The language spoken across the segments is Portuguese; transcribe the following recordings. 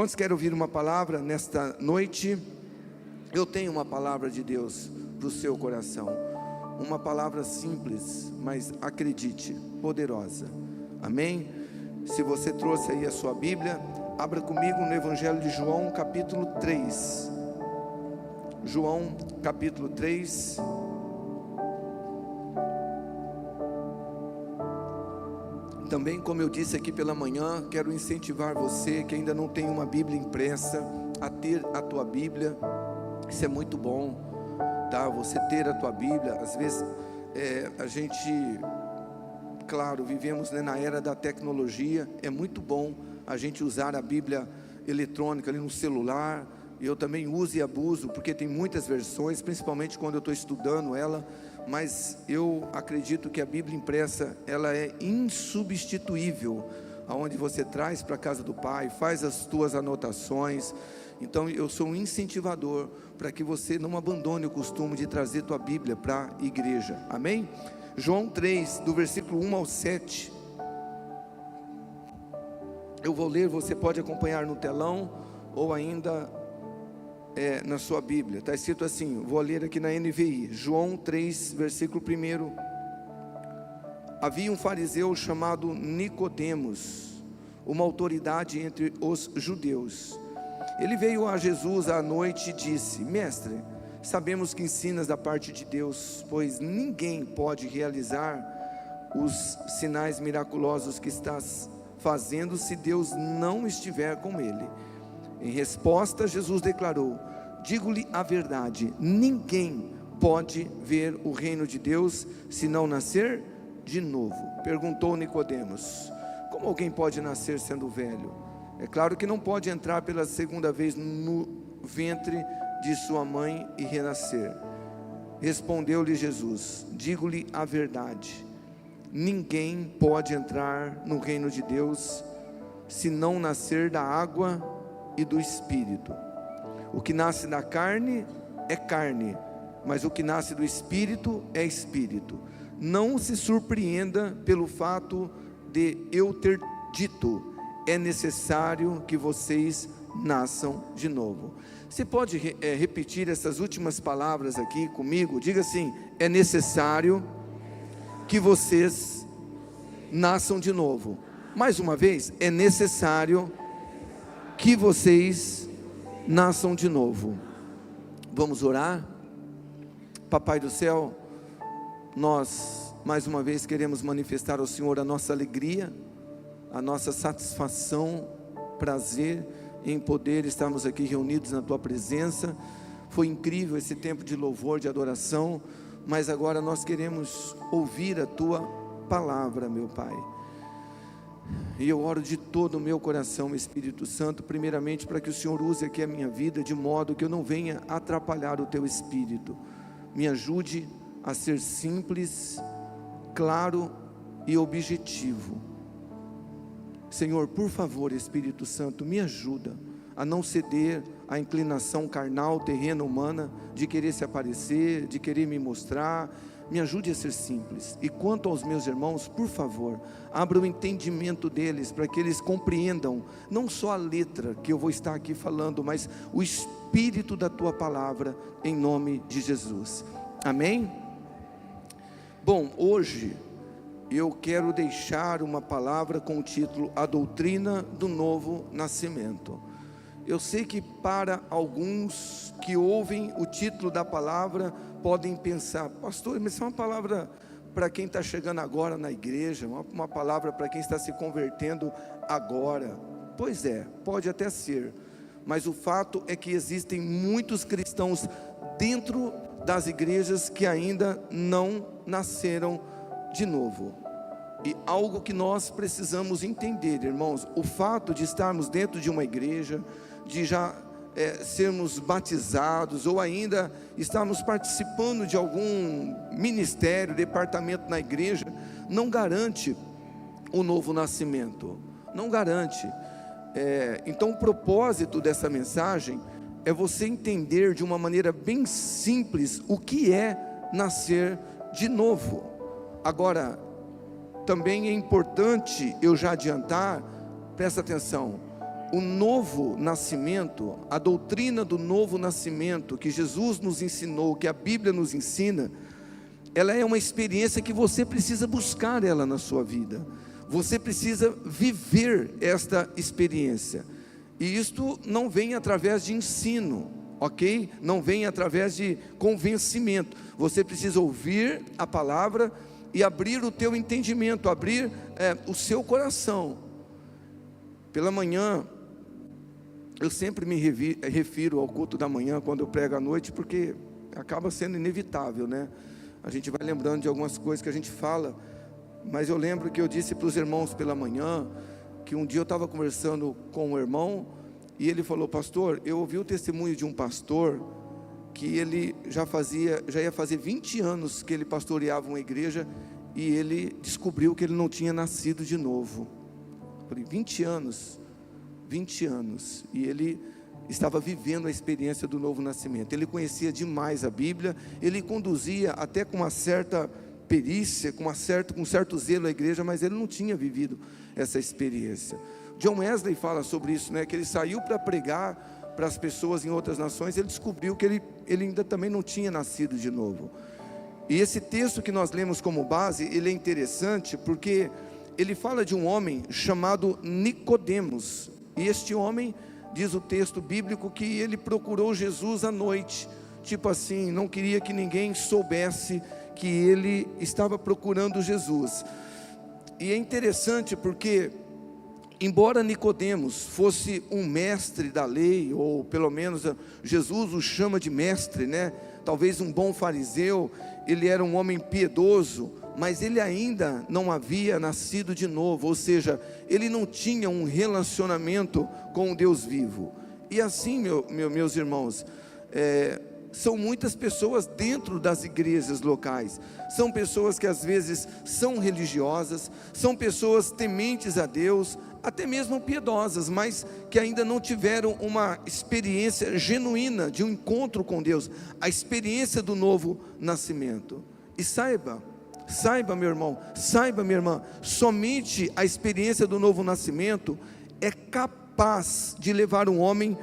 Quantos querem ouvir uma palavra nesta noite? Eu tenho uma palavra de Deus para o seu coração, uma palavra simples, mas acredite, poderosa. Amém? Se você trouxe aí a sua Bíblia, abra comigo no Evangelho de João, capítulo 3. João, capítulo 3. Também, como eu disse aqui pela manhã, quero incentivar você que ainda não tem uma Bíblia impressa, a ter a tua Bíblia. Isso é muito bom, tá? Você ter a tua Bíblia. Às vezes a gente, claro, vivemos, né, na era da tecnologia. É muito bom a gente usar a Bíblia eletrônica ali no celular. Eu também uso e abuso, porque tem muitas versões, principalmente quando eu estou estudando ela. Mas eu acredito que a Bíblia impressa, ela é insubstituível, aonde você traz para a casa do Pai, faz as tuas anotações. Então eu sou um incentivador para que você não abandone o costume de trazer tua Bíblia para a igreja, amém? João 3, do versículo 1 ao 7, eu vou ler, você pode acompanhar no telão, ou ainda na sua Bíblia. Está escrito assim, vou ler aqui na NVI, João 3, versículo 1. Havia um fariseu chamado Nicodemos, uma autoridade entre os judeus. Ele veio a Jesus à noite e disse: Mestre, sabemos que ensinas da parte de Deus, pois ninguém pode realizar os sinais miraculosos que estás fazendo se Deus não estiver com ele. Em resposta, Jesus declarou: digo-lhe a verdade, ninguém pode ver o reino de Deus se não nascer de novo. Perguntou Nicodemos: como alguém pode nascer sendo velho? É claro que não pode entrar pela segunda vez no ventre de sua mãe e renascer. Respondeu-lhe Jesus: digo-lhe a verdade, ninguém pode entrar no reino de Deus se não nascer da água e do Espírito. O que nasce da carne é carne, mas o que nasce do Espírito é Espírito. Não se surpreenda pelo fato de eu ter dito: é necessário que vocês nasçam de novo. Você pode repetir essas últimas palavras aqui comigo? Diga assim: é necessário que vocês nasçam de novo. Mais uma vez, é necessário que vocês nasçam de novo. Vamos orar? Papai do céu, nós mais uma vez queremos manifestar ao Senhor a nossa alegria, a nossa satisfação, prazer em poder estarmos aqui reunidos na Tua presença. Foi incrível esse tempo de louvor, de adoração, mas agora nós queremos ouvir a Tua palavra, meu Pai. E eu oro de todo o meu coração, Espírito Santo, primeiramente para que o Senhor use aqui a minha vida, de modo que eu não venha atrapalhar o Teu Espírito. Me ajude a ser simples, claro e objetivo. Senhor, por favor, Espírito Santo, me ajuda a não ceder à inclinação carnal, terrena, humana, de querer se aparecer, de querer me mostrar. Me ajude a ser simples. E quanto aos meus irmãos, por favor, abra o entendimento deles, para que eles compreendam, não só a letra que eu vou estar aqui falando, mas o espírito da Tua palavra, em nome de Jesus, amém? Bom, hoje eu quero deixar uma palavra com o título: A Doutrina do Novo Nascimento. Eu sei que para alguns que ouvem o título da palavra, podem pensar: pastor, mas isso é uma palavra para quem está chegando agora na igreja, uma palavra para quem está se convertendo agora. Pois é, pode até ser, mas o fato é que existem muitos cristãos dentro das igrejas que ainda não nasceram de novo. E algo que nós precisamos entender, irmãos, o fato de estarmos dentro de uma igreja, de já sermos batizados, ou ainda estarmos participando de algum ministério, departamento na igreja, não garante o novo nascimento, não garante. Então o propósito dessa mensagem é você entender de uma maneira bem simples o que é nascer de novo. Agora, também é importante eu já adiantar, presta atenção, o novo nascimento, a doutrina do novo nascimento que Jesus nos ensinou, que a Bíblia nos ensina, ela é uma experiência que você precisa buscar ela na sua vida. Você precisa viver esta experiência. E isto não vem através de ensino, ok? Não vem através de convencimento. Você precisa ouvir a palavra e abrir o teu entendimento, abrir o seu coração. Pela manhã, eu sempre me refiro ao culto da manhã quando eu prego à noite, porque acaba sendo inevitável, né? A gente vai lembrando de algumas coisas que a gente fala, mas eu lembro que eu disse para os irmãos pela manhã, que um dia eu estava conversando com um irmão, e ele falou: pastor, eu ouvi o testemunho de um pastor, que ele já ia fazer 20 anos que ele pastoreava uma igreja, e ele descobriu que ele não tinha nascido de novo. Eu falei, 20 anos, e ele estava vivendo a experiência do novo nascimento. Ele conhecia demais a Bíblia, ele conduzia até com uma certa perícia, com certo zelo a igreja, mas ele não tinha vivido essa experiência. John Wesley fala sobre isso, né? Que ele saiu para pregar para as pessoas em outras nações, ele descobriu que ele ainda também não tinha nascido de novo. E esse texto que nós lemos como base, ele é interessante porque ele fala de um homem chamado Nicodemos, e este homem, diz o texto bíblico, que ele procurou Jesus à noite, tipo assim, não queria que ninguém soubesse que ele estava procurando Jesus. E é interessante porque, embora Nicodemos fosse um mestre da lei, ou pelo menos Jesus o chama de mestre, né? Talvez um bom fariseu, ele era um homem piedoso, mas ele ainda não havia nascido de novo, ou seja, ele não tinha um relacionamento com o Deus vivo. E assim, meus irmãos, são muitas pessoas dentro das igrejas locais, são pessoas que às vezes são religiosas, são pessoas tementes a Deus, até mesmo piedosas, mas que ainda não tiveram uma experiência genuína de um encontro com Deus, a experiência do novo nascimento. E saiba meu irmão, saiba minha irmã, somente a experiência do novo nascimento é capaz de levar um homem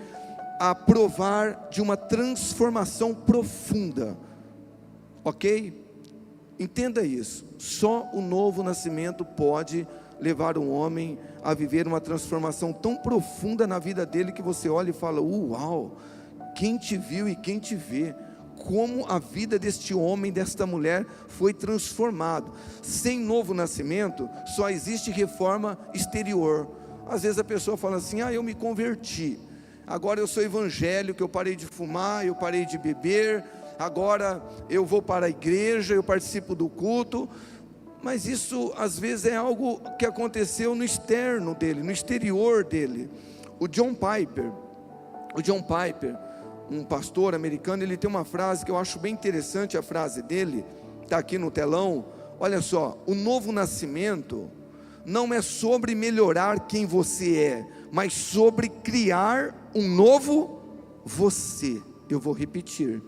a provar de uma transformação profunda, ok? Entenda isso, só o novo nascimento pode levar um homem a viver uma transformação tão profunda na vida dele, que você olha e fala, uau, quem te viu e quem te vê, como a vida deste homem, desta mulher foi transformado. Sem novo nascimento, só existe reforma exterior. Às vezes a pessoa fala assim, eu me converti, agora eu sou evangélico, eu parei de fumar, eu parei de beber, agora eu vou para a igreja, eu participo do culto. Mas isso às vezes é algo que aconteceu no externo dele, no exterior dele. O John Piper, um pastor americano, ele tem uma frase que eu acho bem interessante, a frase dele, está aqui no telão. Olha só, o novo nascimento não é sobre melhorar quem você é, mas sobre criar um novo você. Eu vou repetir,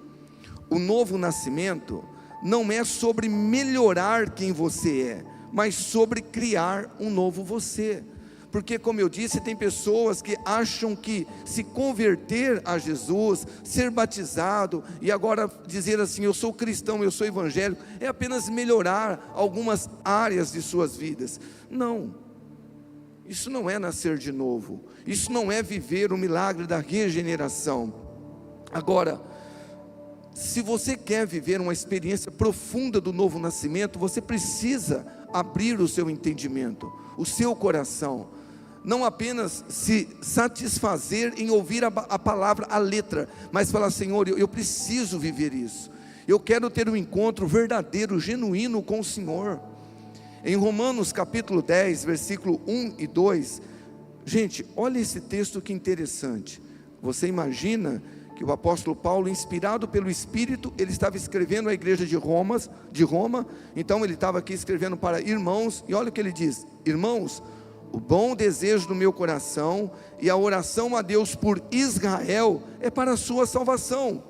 o novo nascimento não é sobre melhorar quem você é, mas sobre criar um novo você. Porque, como eu disse, tem pessoas que acham que se converter a Jesus, ser batizado e agora dizer assim, eu sou cristão, eu sou evangélico, é apenas melhorar algumas áreas de suas vidas. Não, isso não é nascer de novo, isso não é viver o milagre da regeneração. Agora, se você quer viver uma experiência profunda do novo nascimento, você precisa abrir o seu entendimento, o seu coração, não apenas se satisfazer em ouvir a palavra, a letra, mas falar, Senhor, eu preciso viver isso, eu quero ter um encontro verdadeiro, genuíno com o Senhor. Em Romanos capítulo 10, versículo 1 e 2, gente, olha esse texto que interessante. Você imagina que o apóstolo Paulo, inspirado pelo Espírito, ele estava escrevendo à igreja de Roma, então ele estava aqui escrevendo para irmãos, e olha o que ele diz, irmãos, o bom desejo do meu coração e a oração a Deus por Israel é para a sua salvação,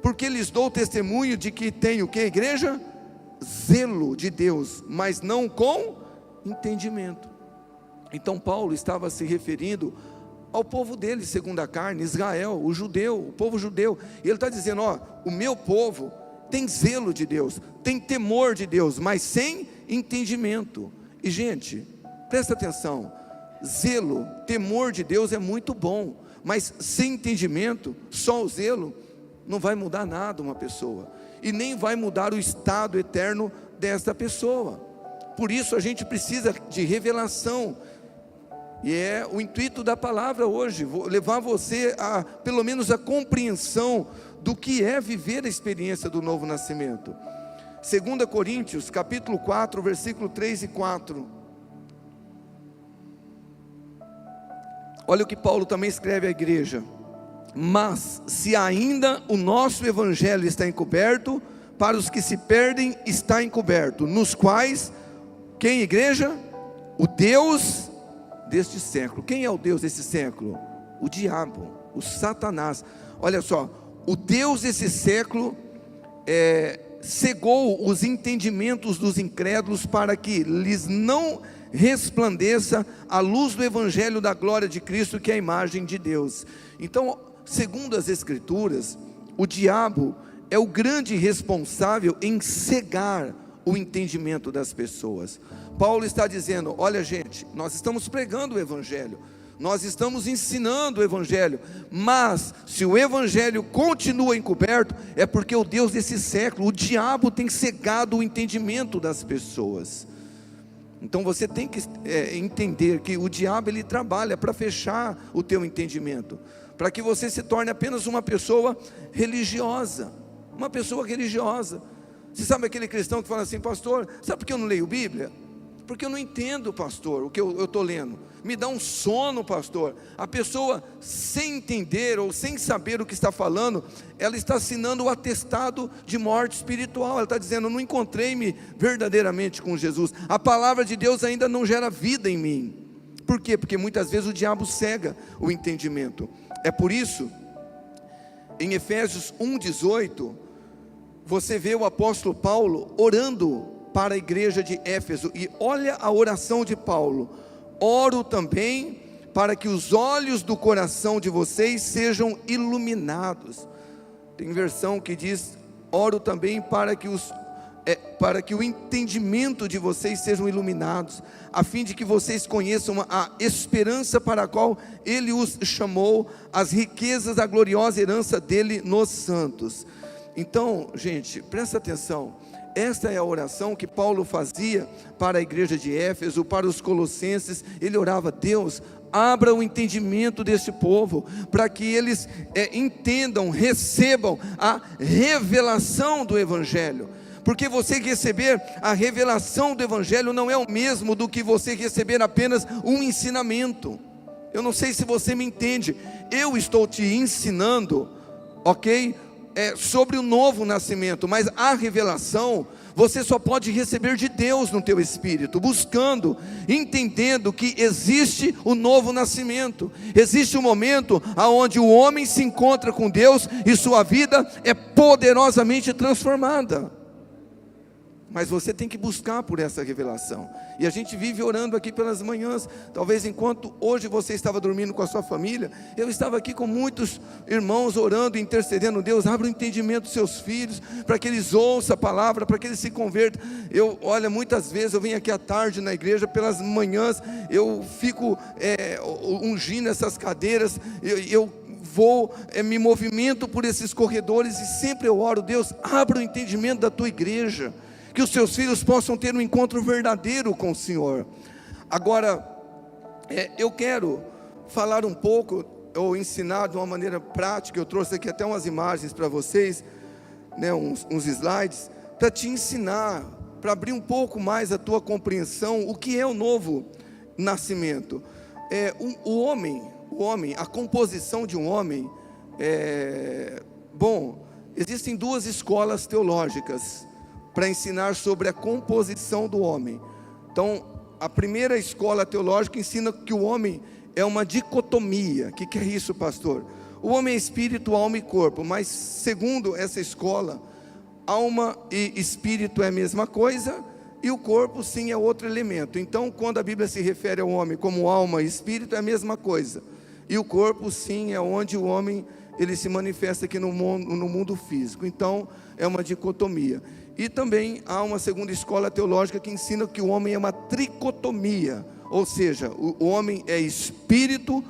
porque lhes dou testemunho de que tem o que, igreja? Zelo de Deus, mas não com entendimento. Então Paulo estava se referindo ao povo dele, segundo a carne, Israel, o judeu, o povo judeu. E ele está dizendo, ó, o meu povo tem zelo de Deus, tem temor de Deus, mas sem entendimento. E gente, presta atenção, zelo, temor de Deus é muito bom, mas sem entendimento, só o zelo não vai mudar nada uma pessoa, e nem vai mudar o estado eterno desta pessoa. Por isso a gente precisa de revelação, e é o intuito da palavra hoje, vou levar você a, pelo menos, a compreensão do que é viver a experiência do novo nascimento. 2 Coríntios, capítulo 4, versículo 3 e 4. Olha o que Paulo também escreve à igreja: mas se ainda o nosso evangelho está encoberto, para os que se perdem está encoberto, nos quais, quem, igreja? O Deus deste século. Quem é o Deus desse século? O diabo, o Satanás. Olha só, o Deus desse século cegou os entendimentos dos incrédulos, para que lhes não resplandeça a luz do evangelho da glória de Cristo, que é a imagem de Deus. Então, segundo as escrituras, o diabo é o grande responsável em cegar o entendimento das pessoas. Paulo está dizendo, olha gente, nós estamos pregando o evangelho, nós estamos ensinando o evangelho, mas se o evangelho continua encoberto, é porque o Deus desse século, o diabo, tem cegado o entendimento das pessoas. Então você tem que entender que o diabo, ele trabalha para fechar o teu entendimento, para que você se torne apenas uma pessoa religiosa. Uma pessoa religiosa. Você sabe aquele cristão que fala assim, pastor, sabe por que eu não leio Bíblia? Porque eu não entendo, pastor, o que eu estou lendo. Me dá um sono, pastor. A pessoa, sem entender ou sem saber o que está falando, ela está assinando o atestado de morte espiritual. Ela está dizendo, eu não encontrei-me verdadeiramente com Jesus. A palavra de Deus ainda não gera vida em mim. Por quê? Porque muitas vezes o diabo cega o entendimento. É por isso, em Efésios 1:18, você vê o apóstolo Paulo orando para a igreja de Éfeso, e olha a oração de Paulo: oro também para que os olhos do coração de vocês sejam iluminados. Tem versão que diz, oro também para que o entendimento de vocês sejam iluminados, a fim de que vocês conheçam a esperança para a qual Ele os chamou, as riquezas da gloriosa herança dele nos santos. Então, gente, presta atenção, esta é a oração que Paulo fazia para a igreja de Éfeso, para os colossenses. Ele orava, Deus, abra o entendimento deste povo, para que eles entendam, recebam a revelação do evangelho. Porque você receber a revelação do evangelho não é o mesmo do que você receber apenas um ensinamento. Eu não sei se você me entende, eu estou te ensinando, ok? Sobre o novo nascimento, mas a revelação você só pode receber de Deus no teu espírito, buscando, entendendo que existe o novo nascimento, existe um momento onde o homem se encontra com Deus e sua vida é poderosamente transformada. Mas você tem que buscar por essa revelação, e a gente vive orando aqui pelas manhãs. Talvez enquanto hoje você estava dormindo com a sua família, eu estava aqui com muitos irmãos orando, intercedendo. Deus, abra o entendimento dos seus filhos, para que eles ouçam a palavra, para que eles se convertam. Olha, muitas vezes eu venho aqui à tarde na igreja, pelas manhãs eu fico ungindo essas cadeiras, eu vou, me movimento por esses corredores, e sempre eu oro, Deus, abra o entendimento da tua igreja, que os seus filhos possam ter um encontro verdadeiro com o Senhor. Agora, eu quero falar um pouco, ou ensinar de uma maneira prática. Eu trouxe aqui até umas imagens para vocês, né, uns slides, para te ensinar, para abrir um pouco mais a tua compreensão, o que é o novo nascimento. O homem, a composição de um homem, existem duas escolas teológicas para ensinar sobre a composição do homem. Então, a primeira escola teológica ensina que o homem é uma dicotomia. O que é isso, pastor? O homem é espírito, alma e corpo, mas segundo essa escola, alma e espírito é a mesma coisa, e o corpo sim é outro elemento. Então, quando a Bíblia se refere ao homem como alma e espírito, é a mesma coisa. E o corpo, sim, é onde o homem ele se manifesta aqui no mundo físico. Então, é uma dicotomia. E também há uma segunda escola teológica que ensina que o homem é uma tricotomia, ou seja, o homem é espírito,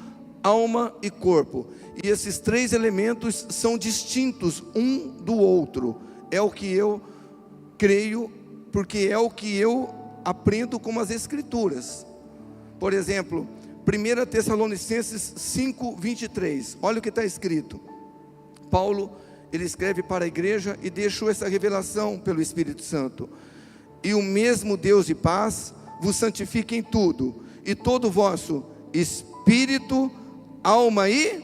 alma e corpo. E esses três elementos são distintos um do outro. É o que eu creio, porque é o que eu aprendo com as Escrituras. Por exemplo, 1 Tessalonicenses 5:23, olha o que está escrito. Paulo, ele escreve para a igreja e deixou essa revelação pelo Espírito Santo. E o mesmo Deus de paz vos santifique em tudo, e todo o vosso espírito, alma e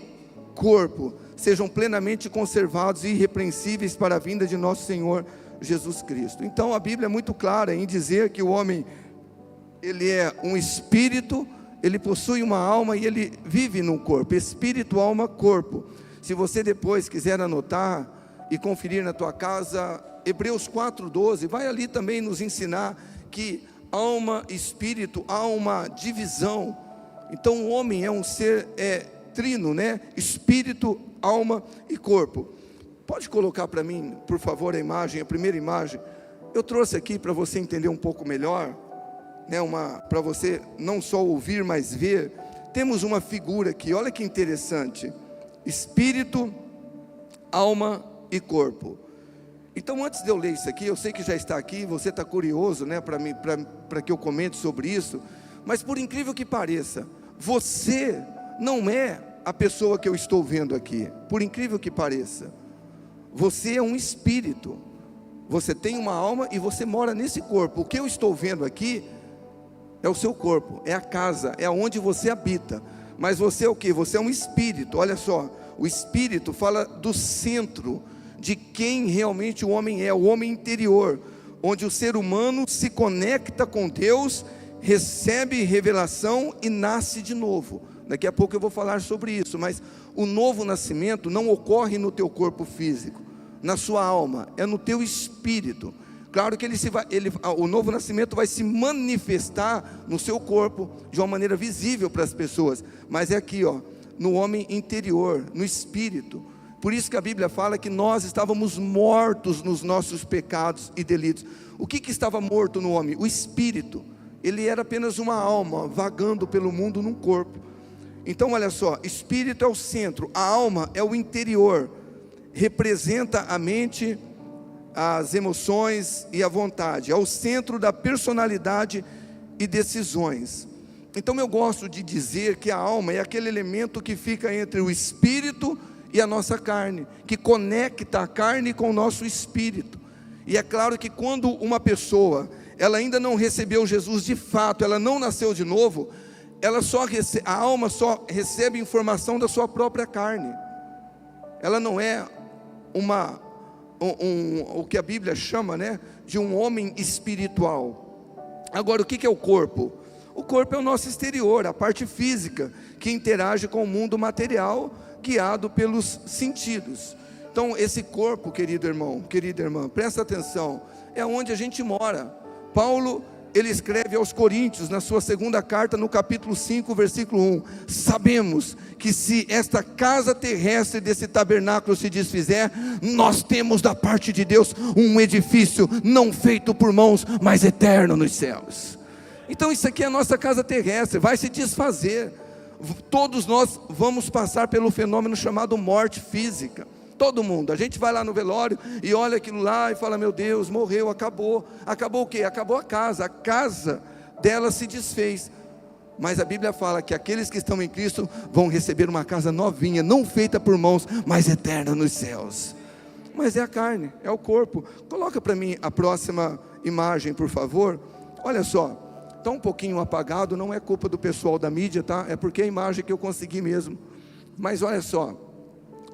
corpo sejam plenamente conservados e irrepreensíveis para a vinda de nosso Senhor Jesus Cristo. Então a Bíblia é muito clara em dizer que o homem, ele é um espírito, ele possui uma alma e ele vive num corpo. Espírito, alma, corpo. Se você depois quiser anotar e conferir na tua casa, Hebreus 4:12, vai ali também nos ensinar que alma, espírito, há uma divisão. Então o homem é um ser trino, né? Espírito, alma e corpo. Pode colocar para mim, por favor, a primeira imagem. Eu trouxe aqui para você entender um pouco melhor, né? Para você não só ouvir, mas ver. Temos uma figura aqui, olha que interessante. Espírito, alma e corpo. Então, antes de eu ler isso aqui, eu sei que já está aqui, você está curioso, né, para que eu comente sobre isso, mas por incrível que pareça, você não é a pessoa que eu estou vendo aqui, por incrível que pareça. Você é um espírito, você tem uma alma e você mora nesse corpo. O que eu estou vendo aqui é o seu corpo, é a casa, é onde você habita. Mas você é o que? Você é um espírito. Olha só, o espírito fala do centro, de quem realmente o homem é, o homem interior, onde o ser humano se conecta com Deus, recebe revelação e nasce de novo. Daqui a pouco eu vou falar sobre isso, mas o novo nascimento não ocorre no teu corpo físico, na sua alma, é no teu espírito. Claro que o novo nascimento vai se manifestar no seu corpo de uma maneira visível para as pessoas, mas é aqui, ó, no homem interior, no espírito. Por isso que a Bíblia fala que nós estávamos mortos nos nossos pecados e delitos. O que estava morto no homem? O espírito. Ele era apenas uma alma vagando pelo mundo num corpo. Então olha só, espírito é o centro, a alma é o interior, representa a mente, as emoções e a vontade, é o centro da personalidade e decisões. Então eu gosto de dizer que a alma é aquele elemento que fica entre o espírito e a nossa carne, que conecta a carne com o nosso espírito. E é claro que quando uma pessoa, ela ainda não recebeu Jesus de fato, ela não nasceu de novo, a alma só recebe informação da sua própria carne. Ela não é o que a Bíblia chama, né, de um homem espiritual. Agora, o que é o corpo? O corpo é o nosso exterior, a parte física, que interage com o mundo material, guiado pelos sentidos. Então, esse corpo, querido irmão, querida irmã, presta atenção, é onde a gente mora. Paulo, ele escreve aos Coríntios, na sua segunda carta, no capítulo 5, versículo 1, sabemos que se esta casa terrestre desse tabernáculo se desfizer, nós temos da parte de Deus um edifício não feito por mãos, mas eterno nos céus. Então isso aqui é a nossa casa terrestre, vai se desfazer. Todos nós vamos passar pelo fenômeno chamado morte física. Todo mundo, a gente vai lá no velório e olha aquilo lá e fala, meu Deus, morreu, acabou. Acabou o quê? Acabou a casa dela se desfez. Mas a Bíblia fala que aqueles que estão em Cristo vão receber uma casa novinha, não feita por mãos, mas eterna nos céus. Mas é a carne, é o corpo. Coloca para mim a próxima imagem, por favor. Olha só, está um pouquinho apagado, não é culpa do pessoal da mídia, tá? É porque é a imagem que eu consegui mesmo. Mas olha só,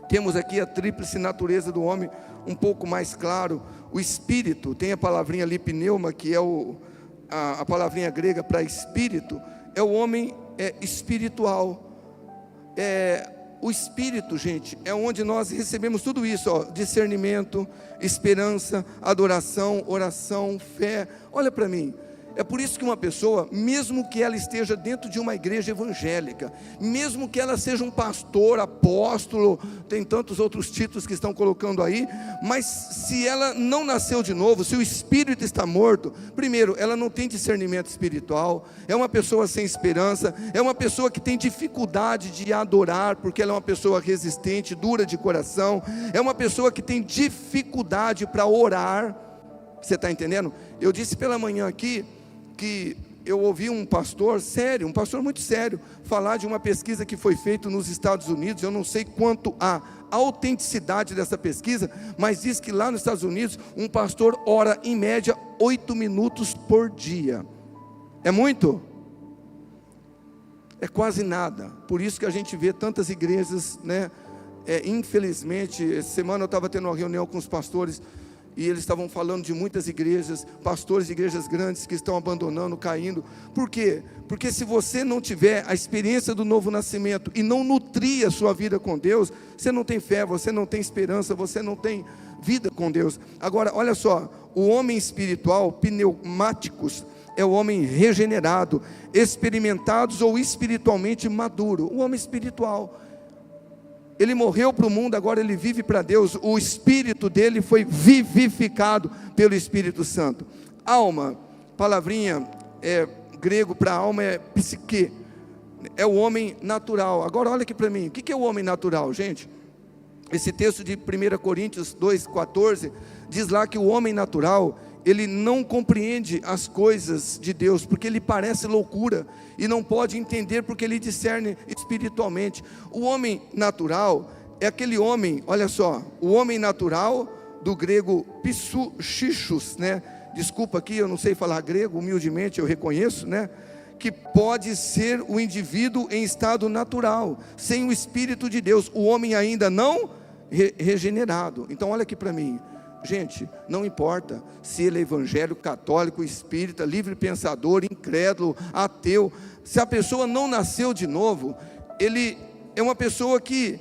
temos aqui a tríplice natureza do homem, um pouco mais claro. O espírito, tem a palavrinha ali, pneuma, que é a palavrinha grega para espírito, é o homem espiritual. O espírito, gente, é onde nós recebemos tudo isso, ó, discernimento, esperança, adoração, oração, fé. Olha para mim, É por isso que uma pessoa, mesmo que ela esteja dentro de uma igreja evangélica, mesmo que ela seja um pastor, apóstolo, tem tantos outros títulos que estão colocando aí, mas se ela não nasceu de novo, se o espírito está morto, primeiro, ela não tem discernimento espiritual, é uma pessoa sem esperança, é uma pessoa que tem dificuldade de adorar, porque ela é uma pessoa resistente, dura de coração, é uma pessoa que tem dificuldade para orar. Você está entendendo? Eu disse pela manhã aqui que eu ouvi um pastor sério, um pastor muito sério, falar de uma pesquisa que foi feita nos Estados Unidos. Eu não sei quanto a autenticidade dessa pesquisa, mas diz que lá nos Estados Unidos um pastor ora em média 8 minutos por dia. É muito? É quase nada. Por isso que a gente vê tantas igrejas, né? Infelizmente, essa semana eu estava tendo uma reunião com os pastores, e eles estavam falando de muitas igrejas, pastores de igrejas grandes que estão abandonando, caindo. Por quê? Porque se você não tiver a experiência do novo nascimento e não nutrir a sua vida com Deus, você não tem fé, você não tem esperança, você não tem vida com Deus. Agora, olha só, o homem espiritual, pneumáticos, é o homem regenerado, experimentados ou espiritualmente maduro. O homem espiritual, ele morreu para o mundo, agora ele vive para Deus. O espírito dele foi vivificado pelo Espírito Santo. Alma, palavrinha grego para alma é psique, é o homem natural. Agora olha aqui para mim, o que é o homem natural, gente? Esse texto de 1 Coríntios 2,14 diz lá que o homem natural, ele não compreende as coisas de Deus, porque ele parece loucura, e não pode entender, porque ele discerne espiritualmente. O homem natural é aquele homem, olha só, o homem natural, do grego psuchichos, né? Desculpa aqui, eu não sei falar grego, humildemente eu reconheço, né? Que pode ser o indivíduo em estado natural, sem o Espírito de Deus, o homem ainda não regenerado. Então olha aqui para mim, gente, não importa se ele é evangélico, católico, espírita, livre pensador, incrédulo, ateu, se a pessoa não nasceu de novo, ele é uma pessoa que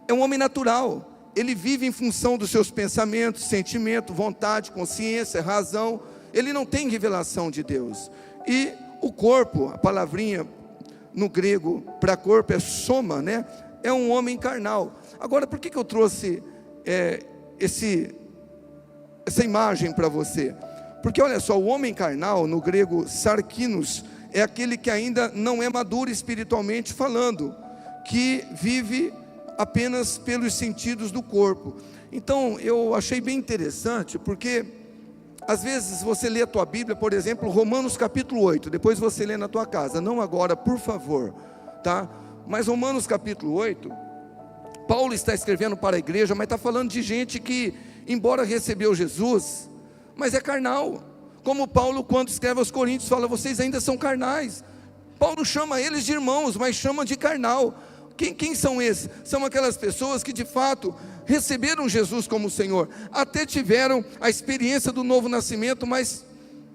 é um homem natural, ele vive em função dos seus pensamentos, sentimento, vontade, consciência, razão, ele não tem revelação de Deus. E o corpo, a palavrinha no grego para corpo é soma, né? É um homem carnal. Agora, por que eu trouxe essa imagem para você? Porque olha só, o homem carnal, no grego sarkinos, é aquele que ainda não é maduro espiritualmente falando, que vive apenas pelos sentidos do corpo. Então eu achei bem interessante, porque às vezes você lê a tua Bíblia, por exemplo, Romanos capítulo 8, depois você lê na tua casa, não agora, por favor, tá? Mas Romanos capítulo 8, Paulo está escrevendo para a igreja, mas está falando de gente que, embora recebeu Jesus, mas é carnal. Como Paulo, quando escreve aos Coríntios, fala, vocês ainda são carnais. Paulo chama eles de irmãos, mas chama de carnal. Quem são esses? São aquelas pessoas que de fato receberam Jesus como Senhor, até tiveram a experiência do novo nascimento, mas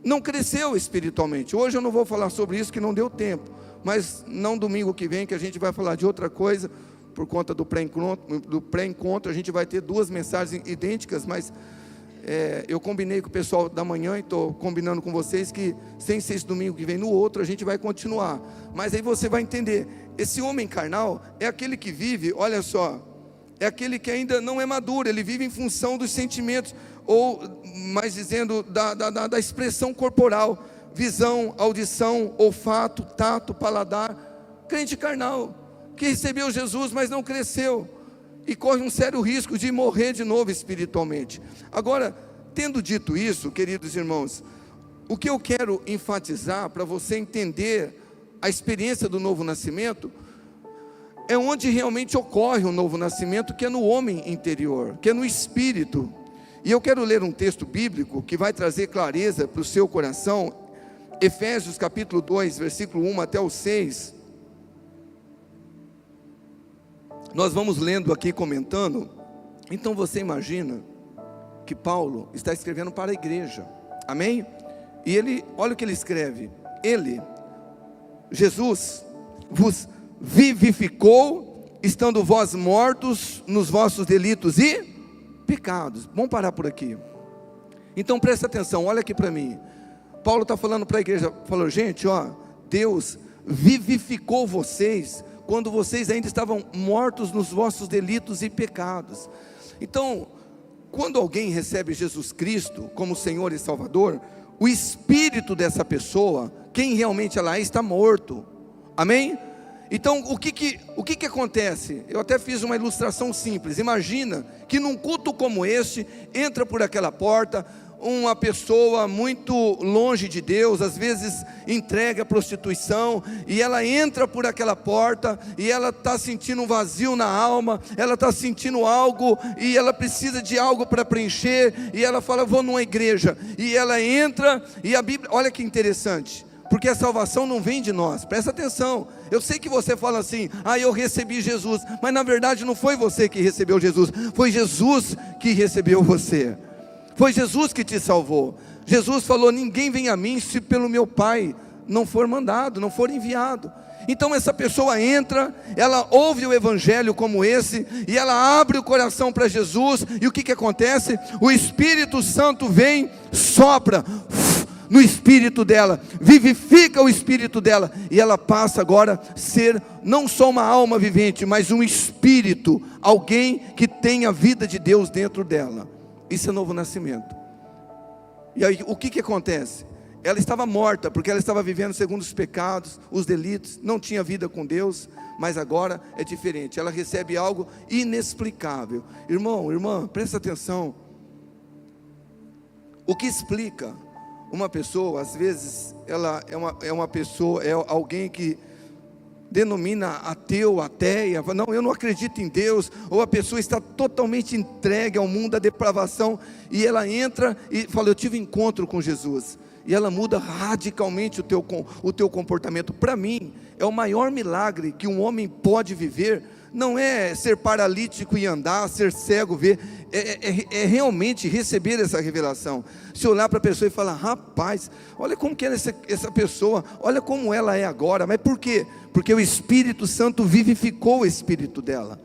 não cresceu espiritualmente. Hoje eu não vou falar sobre isso, que não deu tempo, mas não domingo que vem, que a gente vai falar de outra coisa, por conta do pré-encontro, a gente vai ter 2 mensagens idênticas, mas eu combinei com o pessoal da manhã, e estou combinando com vocês que, sem ser esse domingo que vem, no outro a gente vai continuar, mas aí você vai entender, esse homem carnal é aquele que vive, olha só, é aquele que ainda não é maduro, ele vive em função dos sentimentos, ou mais dizendo, da expressão corporal, visão, audição, olfato, tato, paladar, crente carnal, que recebeu Jesus, mas não cresceu, e corre um sério risco de morrer de novo espiritualmente. Agora, tendo dito isso, queridos irmãos, o que eu quero enfatizar, para você entender a experiência do novo nascimento, é onde realmente ocorre o novo nascimento, que é no homem interior, que é no espírito. E eu quero ler um texto bíblico, que vai trazer clareza para o seu coração, Efésios capítulo 2, versículo 1 até o 6, nós vamos lendo aqui, comentando. Então você imagina que Paulo está escrevendo para a igreja, amém? E ele, olha o que ele escreve, ele, Jesus, vos vivificou, estando vós mortos nos vossos delitos e pecados. Vamos parar por aqui. Então presta atenção, olha aqui para mim. Paulo está falando para a igreja, falou, gente, ó, Deus vivificou vocês quando vocês ainda estavam mortos nos vossos delitos e pecados. Então, quando alguém recebe Jesus Cristo como Senhor e Salvador, o espírito dessa pessoa, quem realmente ela é, está morto. Amém? Então, o que acontece? Eu até fiz uma ilustração simples. Imagina que num culto como este, entra por aquela porta uma pessoa muito longe de Deus, às vezes entrega a prostituição, e ela entra por aquela porta, e ela está sentindo um vazio na alma, ela está sentindo algo, e ela precisa de algo para preencher, e ela fala, vou numa igreja, e ela entra, e a Bíblia, olha que interessante, porque a salvação não vem de nós, presta atenção. Eu sei que você fala assim, eu recebi Jesus, mas na verdade não foi você que recebeu Jesus, foi Jesus que recebeu você. Foi Jesus que te salvou. Jesus falou, ninguém vem a mim se pelo meu Pai não for mandado, não for enviado. Então essa pessoa entra, ela ouve o evangelho como esse, e ela abre o coração para Jesus, e o que acontece? O Espírito Santo vem, sopra no espírito dela, vivifica o espírito dela, e ela passa agora a ser não só uma alma vivente, mas um espírito, alguém que tem a vida de Deus dentro dela. Isso é novo nascimento. E aí o que acontece? Ela estava morta, porque ela estava vivendo segundo os pecados, os delitos, não tinha vida com Deus, mas agora é diferente, ela recebe algo inexplicável. Irmão, irmã, presta atenção. O que explica uma pessoa, às vezes, ela é uma pessoa, é alguém que denomina ateu, ateia, não, eu não acredito em Deus, ou a pessoa está totalmente entregue ao mundo da depravação, e ela entra e fala, eu tive encontro com Jesus, e ela muda radicalmente o teu comportamento. Para mim, é o maior milagre que um homem pode viver, não é ser paralítico e andar, ser cego, ver, é realmente receber essa revelação. Se olhar para a pessoa e falar, rapaz, olha como que era essa pessoa, olha como ela é agora. Mas por quê? Porque o Espírito Santo vivificou o espírito dela.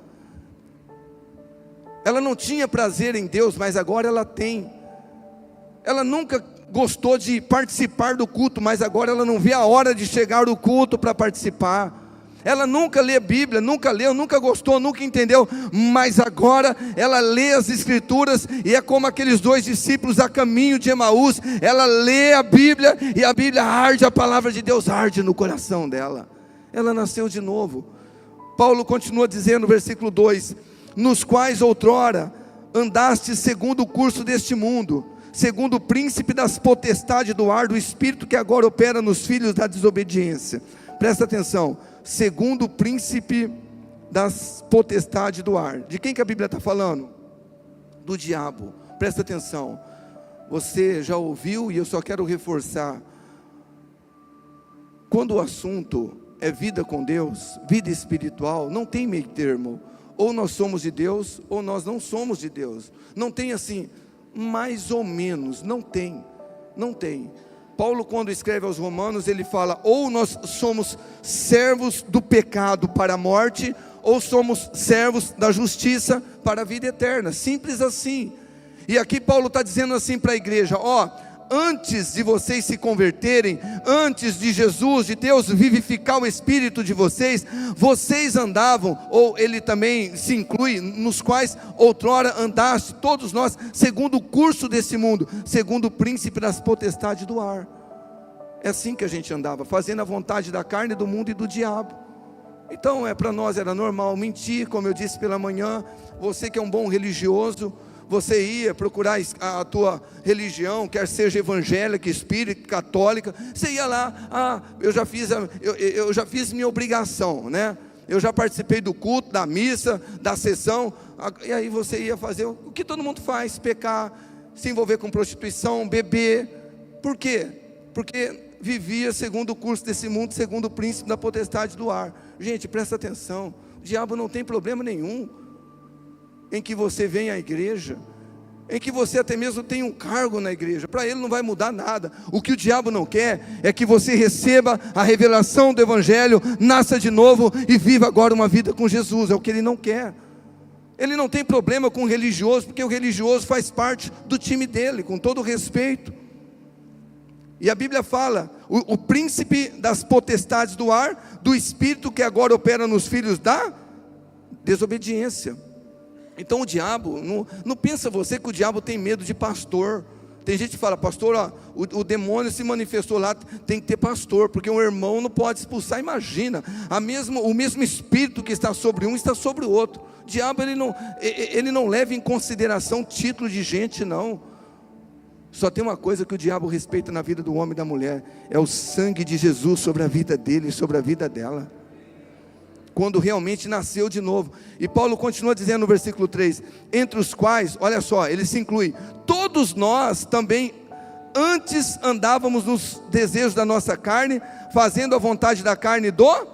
Ela não tinha prazer em Deus, mas agora ela tem. Ela nunca gostou de participar do culto, mas agora ela não vê a hora de chegar no culto para participar. Ela nunca lê Bíblia, nunca leu, nunca gostou, nunca entendeu, mas agora ela lê as Escrituras, e é como aqueles dois discípulos a caminho de Emaús. Ela lê a Bíblia, e a Bíblia arde, a palavra de Deus arde no coração dela. Ela nasceu de novo. Paulo continua dizendo no versículo 2, nos quais outrora andaste segundo o curso deste mundo, segundo o príncipe das potestades do ar, do espírito que agora opera nos filhos da desobediência. Presta atenção, segundo o príncipe das potestades do ar. De quem que a Bíblia está falando? Do diabo. Presta atenção, você já ouviu, e eu só quero reforçar, quando o assunto é vida com Deus, vida espiritual, não tem meio termo, ou nós somos de Deus, ou nós não somos de Deus, não tem assim, mais ou menos, não tem. Paulo, quando escreve aos Romanos, ele fala, ou nós somos servos do pecado para a morte, ou somos servos da justiça para a vida eterna, simples assim. E aqui Paulo está dizendo assim para a igreja, antes de vocês se converterem, antes de Jesus, de Deus vivificar o espírito de vocês, vocês andavam, ou ele também se inclui, nos quais outrora andaste, todos nós, segundo o curso desse mundo, segundo o príncipe das potestades do ar. É assim que a gente andava, fazendo a vontade da carne, do mundo e do diabo. Então para nós era normal mentir, como eu disse pela manhã. Você que é um bom religioso, você ia procurar a tua religião, quer seja evangélica, espírita, católica, você ia lá, eu já fiz minha obrigação, né? Eu já participei do culto, da missa, da sessão, e aí você ia fazer o que todo mundo faz, pecar, se envolver com prostituição, beber. Por quê? Porque vivia segundo o curso desse mundo, segundo o príncipe da potestade do ar. Gente, presta atenção, o diabo não tem problema nenhum em que você venha à igreja, em que você até mesmo tenha um cargo na igreja. Para ele não vai mudar nada. O que o diabo não quer é que você receba a revelação do evangelho, nasça de novo e viva agora uma vida com Jesus. É o que ele não quer. Ele não tem problema com o religioso, porque o religioso faz parte do time dele, com todo respeito. E a Bíblia fala, o príncipe das potestades do ar, do espírito que agora opera nos filhos da desobediência. Então o diabo, não pensa você que o diabo tem medo de pastor. Tem gente que fala, pastor, ó, o demônio se manifestou lá, tem que ter pastor, porque um irmão não pode expulsar. Imagina, o mesmo espírito que está sobre um, está sobre o outro. O diabo, ele não leva em consideração título de gente, não. Só tem uma coisa que o diabo respeita na vida do homem e da mulher, é o sangue de Jesus sobre a vida dele e sobre a vida dela, quando realmente nasceu de novo. E Paulo continua dizendo no versículo 3, entre os quais, olha só, ele se inclui, todos nós também antes andávamos nos desejos da nossa carne, fazendo a vontade da carne e do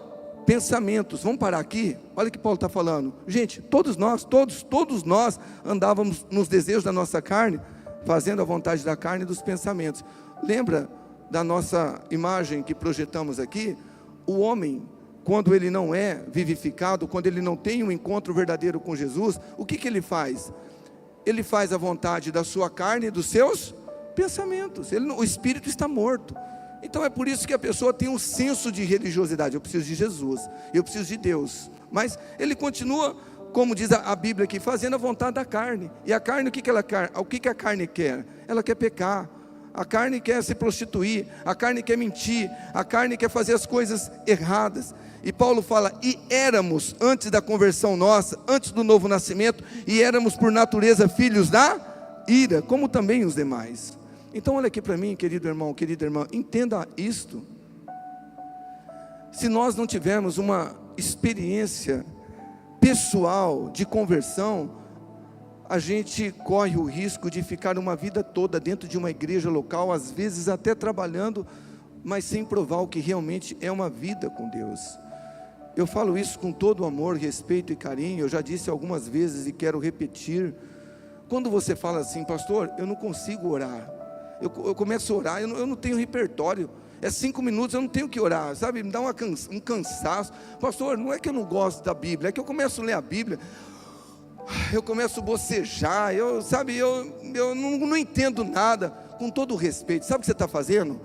pensamentos. Vamos parar aqui, olha o que Paulo está falando, gente, todos nós andávamos nos desejos da nossa carne, fazendo a vontade da carne e dos pensamentos. Lembra da nossa imagem que projetamos aqui? O homem, quando ele não é vivificado, quando ele não tem um encontro verdadeiro com Jesus, o que ele faz? Ele faz a vontade da sua carne e dos seus pensamentos. O espírito está morto. Então é por isso que a pessoa tem um senso de religiosidade. Eu preciso de Jesus, eu preciso de Deus. Mas ele continua, como diz a Bíblia aqui, fazendo a vontade da carne. E a carne, o que a carne quer? Ela quer pecar. A carne quer se prostituir, a carne quer mentir, a carne quer fazer as coisas erradas. E Paulo fala, e éramos, antes da conversão nossa, antes do novo nascimento, e éramos por natureza filhos da ira, como também os demais. Então olha aqui para mim, querido irmão, querida irmã, entenda isto. Se nós não tivermos uma experiência pessoal de conversão, a gente corre o risco de ficar uma vida toda dentro de uma igreja local, às vezes até trabalhando, mas sem provar o que realmente é uma vida com Deus. Eu falo isso com todo amor, respeito e carinho. Eu já disse algumas vezes e quero repetir. Quando você fala assim, pastor, eu não consigo orar, eu começo a orar, eu não tenho repertório, é 5 minutos, eu não tenho que orar, sabe, me dá um cansaço. Pastor, não é que eu não gosto da Bíblia, é que eu começo a ler a Bíblia, eu começo a bocejar, eu não entendo nada. Com todo o respeito, sabe o que você está fazendo?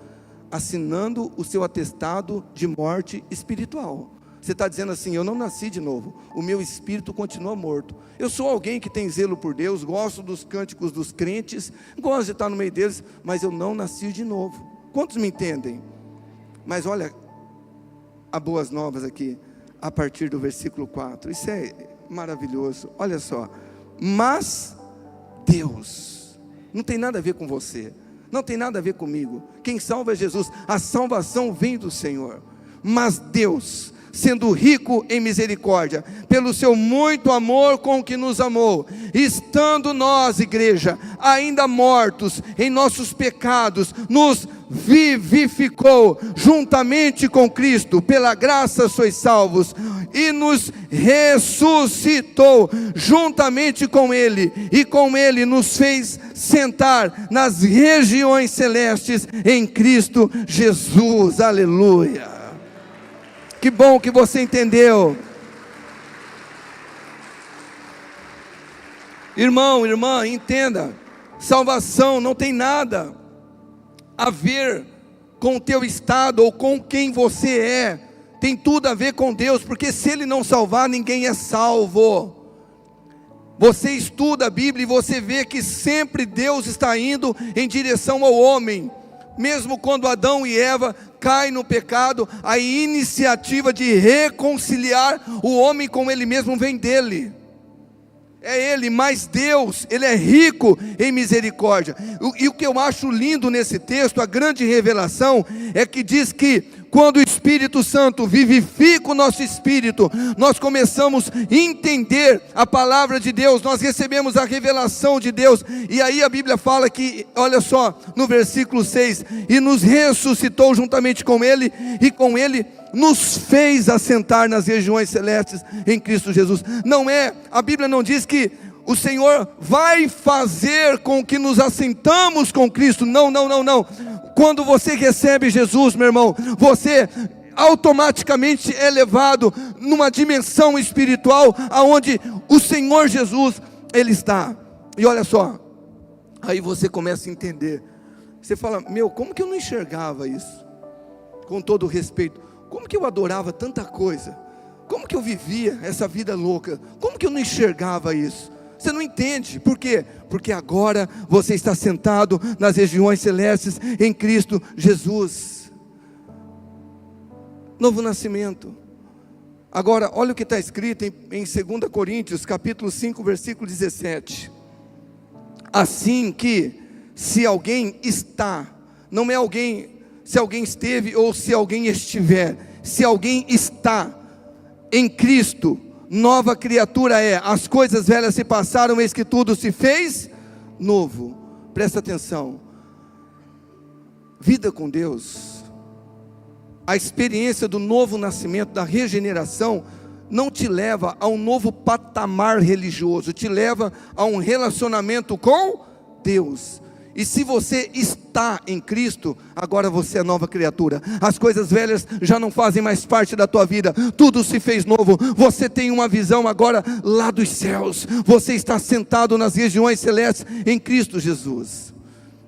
Assinando o seu atestado de morte espiritual. Você está dizendo assim, eu não nasci de novo, o meu espírito continua morto. Eu sou alguém que tem zelo por Deus, gosto dos cânticos dos crentes, gosto de estar no meio deles, mas eu não nasci de novo. Quantos me entendem? Mas olha, há boas novas aqui, a partir do versículo 4, isso é maravilhoso, olha só, mas Deus, não tem nada a ver com você, não tem nada a ver comigo, quem salva é Jesus, a salvação vem do Senhor, mas Deus, sendo rico em misericórdia, pelo seu muito amor com que nos amou, estando nós, igreja, ainda mortos em nossos pecados, nos vivificou juntamente com Cristo, pela graça sois salvos, e nos ressuscitou juntamente com Ele, e com Ele nos fez sentar nas regiões celestes em Cristo Jesus, aleluia. Que bom que você entendeu. Irmão, irmã, entenda, salvação não tem nada a ver com o teu estado ou com quem você é, tem tudo a ver com Deus, porque se Ele não salvar, ninguém é salvo. Você estuda a Bíblia e você vê que sempre Deus está indo em direção ao homem, mesmo quando Adão e Eva caem no pecado, a iniciativa de reconciliar o homem com Ele mesmo vem dele. É Ele, mas Deus, Ele é rico em misericórdia. E o que eu acho lindo nesse texto, a grande revelação, é que diz que quando o Espírito Santo vivifica o nosso espírito, nós começamos a entender a palavra de Deus, nós recebemos a revelação de Deus, e aí a Bíblia fala que, olha só, no versículo 6, e nos ressuscitou juntamente com Ele, e com Ele nos fez assentar nas regiões celestes em Cristo Jesus. Não é, a Bíblia não diz que o Senhor vai fazer com que nos assentamos com Cristo, não. Quando você recebe Jesus, meu irmão, você automaticamente é levado numa dimensão espiritual, aonde o Senhor Jesus, Ele está. E olha só, aí você começa a entender, Você fala, meu, como que eu não enxergava isso? Com todo o respeito, como que eu adorava tanta coisa? Como que eu vivia essa vida louca? Como que eu não enxergava isso? Você não entende, por quê? Porque agora você está sentado nas regiões celestes em Cristo Jesus. Novo nascimento. Agora, olha o que está escrito em 2 Coríntios, capítulo 5, versículo 17. Assim que, se alguém está, não é alguém, se alguém esteve ou se alguém estiver, se alguém está em Cristo, nova criatura é, as coisas velhas se passaram, eis que tudo se fez novo. Presta atenção, vida com Deus, a experiência do novo nascimento, da regeneração, não te leva a um novo patamar religioso, te leva a um relacionamento com Deus. E se você está em Cristo, agora você é nova criatura. As coisas velhas já não fazem mais parte da tua vida, tudo se fez novo. Você tem uma visão agora lá dos céus, você está sentado nas regiões celestes em Cristo Jesus.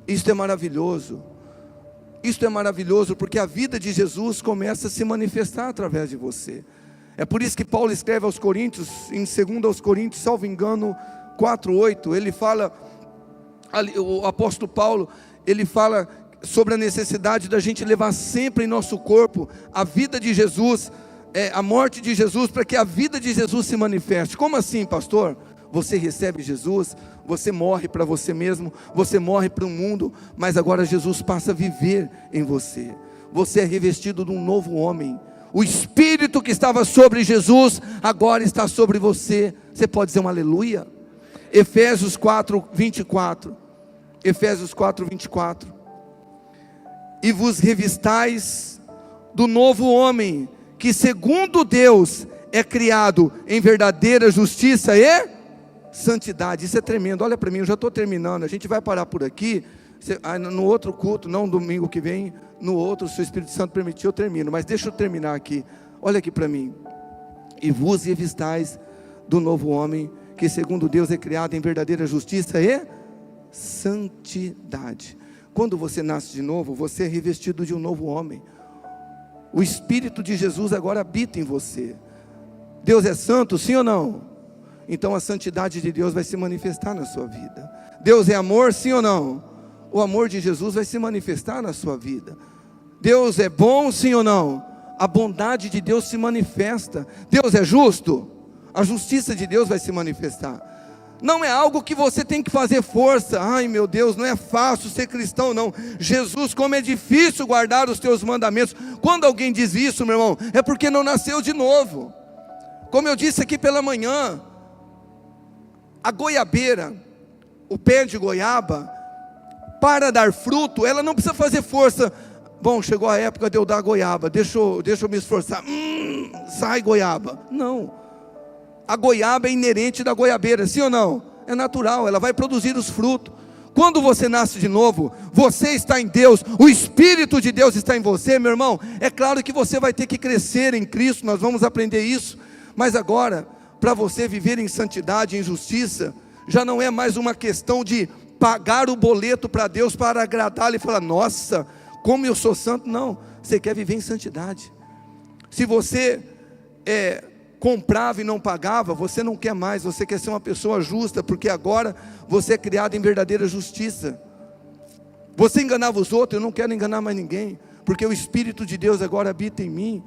Isto é maravilhoso. Isto é maravilhoso porque a vida de Jesus começa a se manifestar através de você. É por isso que Paulo escreve aos Coríntios, em 2 Coríntios, salvo engano, 4:8, ele fala, o apóstolo Paulo, ele fala sobre a necessidade da gente levar sempre em nosso corpo a vida de Jesus, a morte de Jesus, para que a vida de Jesus se manifeste. Como assim, pastor? Você recebe Jesus, você morre para você mesmo, você morre para o mundo, mas agora Jesus passa a viver em você. Você é revestido de um novo homem. O Espírito que estava sobre Jesus, agora está sobre você. Você pode dizer um aleluia? Efésios 4:24. Efésios 4:24. E vos revistais do novo homem, que segundo Deus é criado em verdadeira justiça e santidade. Isso é tremendo, olha para mim, eu já estou terminando, a gente vai parar por aqui, no outro culto, não domingo que vem, no outro, se o Espírito Santo permitir eu termino, mas deixa eu terminar aqui, olha aqui para mim. E vos revistais do novo homem, que segundo Deus é criado em verdadeira justiça e santidade. Quando você nasce de novo, você é revestido de um novo homem. O Espírito de Jesus agora habita em você. Deus é santo, sim ou não? Então a santidade de Deus vai se manifestar na sua vida. Deus é amor, sim ou não? O amor de Jesus vai se manifestar na sua vida. Deus é bom, sim ou não? A bondade de Deus se manifesta. Deus é justo? A justiça de Deus vai se manifestar. Não é algo que você tem que fazer força. Ai meu Deus, não é fácil ser cristão, não. Jesus, como é difícil guardar os teus mandamentos. Quando alguém diz isso, meu irmão, é porque não nasceu de novo. Como eu disse aqui pela manhã, a goiabeira, o pé de goiaba, para dar fruto, ela não precisa fazer força. Bom, chegou a época de eu dar goiaba, deixa eu me esforçar, sai goiaba. Não, a goiaba é inerente da goiabeira, sim ou não? É natural, ela vai produzir os frutos. Quando você nasce de novo, você está em Deus, o Espírito de Deus está em você, meu irmão. É claro que você vai ter que crescer em Cristo, nós vamos aprender isso. Mas agora, para você viver em santidade, em justiça, já não é mais uma questão de pagar o boleto para Deus para agradá-lo e falar, nossa, como eu sou santo. Não, você quer viver em santidade. Se você comprava e não pagava, você não quer mais, você quer ser uma pessoa justa, porque agora você é criado em verdadeira justiça. Você enganava os outros, eu não quero enganar mais ninguém, porque o Espírito de Deus agora habita em mim.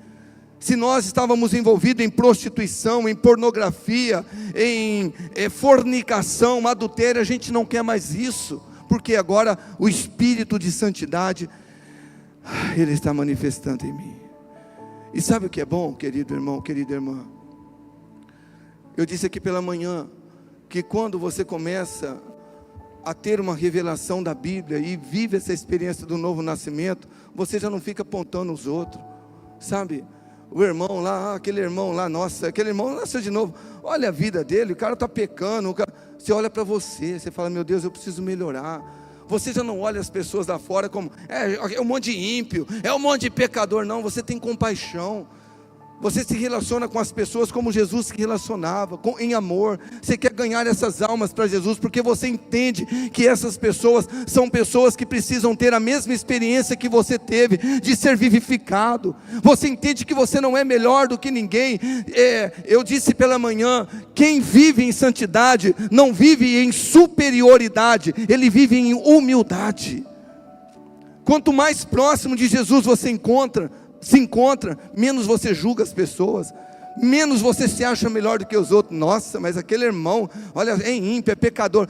Se nós estávamos envolvidos em prostituição, em pornografia, em fornicação, adultério, a gente não quer mais isso, porque agora o Espírito de santidade, Ele está manifestando em mim. E sabe o que é bom, querido irmão, querida irmã? Eu disse aqui pela manhã, que quando você começa a ter uma revelação da Bíblia, e vive essa experiência do novo nascimento, você já não fica apontando os outros, sabe? O irmão lá, aquele irmão lá, nossa, aquele irmão nasceu de novo, olha a vida dele, o cara está pecando, você olha para você, você fala, meu Deus, eu preciso melhorar. Você já não olha as pessoas lá fora como, é um monte de ímpio, é um monte de pecador. Não, você tem compaixão. Você se relaciona com as pessoas como Jesus se relacionava, em amor. Você quer ganhar essas almas para Jesus, porque você entende que essas pessoas são pessoas que precisam ter a mesma experiência que você teve, de ser vivificado. Você entende que você não é melhor do que ninguém. Eu disse pela manhã, quem vive em santidade, não vive em superioridade, ele vive em humildade. Quanto mais próximo de Jesus você se encontra, menos você julga as pessoas, menos você se acha melhor do que os outros. Nossa, mas aquele irmão, olha, é ímpio, é pecador.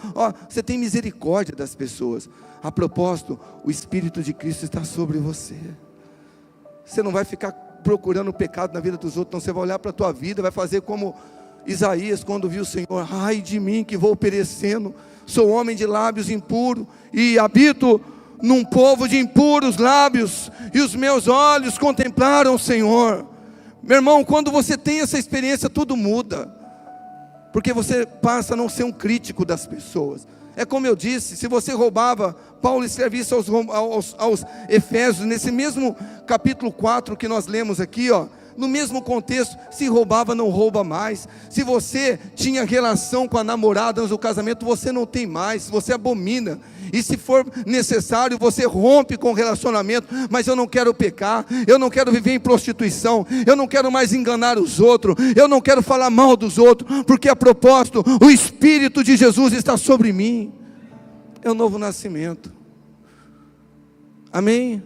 Você tem misericórdia das pessoas. A propósito, o Espírito de Cristo está sobre você. Você não vai ficar procurando o pecado na vida dos outros, não. Você vai olhar para a tua vida, vai fazer como Isaías, quando viu o Senhor: ai de mim que vou perecendo, sou homem de lábios impuros, e habito num povo de impuros lábios, e os meus olhos contemplaram o Senhor. Meu irmão, quando você tem essa experiência, tudo muda, porque você passa a não ser um crítico das pessoas. É como eu disse, se você roubava, Paulo escreve isso aos Efésios, nesse mesmo capítulo 4 que nós lemos aqui, no mesmo contexto, se roubava, não rouba mais. Se você tinha relação com a namorada antes do casamento, você não tem mais, você abomina. E se for necessário, você rompe com o relacionamento. Mas eu não quero pecar, eu não quero viver em prostituição, eu não quero mais enganar os outros, eu não quero falar mal dos outros, porque a propósito, o Espírito de Jesus está sobre mim. É o novo nascimento. Amém?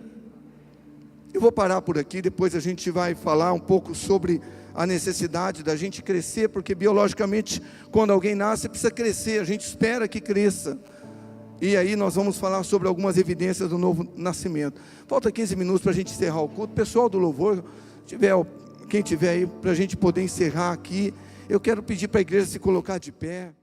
Eu vou parar por aqui, depois a gente vai falar um pouco sobre a necessidade da gente crescer, porque biologicamente, quando alguém nasce, precisa crescer, a gente espera que cresça. E aí nós vamos falar sobre algumas evidências do novo nascimento. Falta 15 minutos para a gente encerrar o culto. Pessoal do louvor, quem tiver aí, para a gente poder encerrar aqui, eu quero pedir para a igreja se colocar de pé.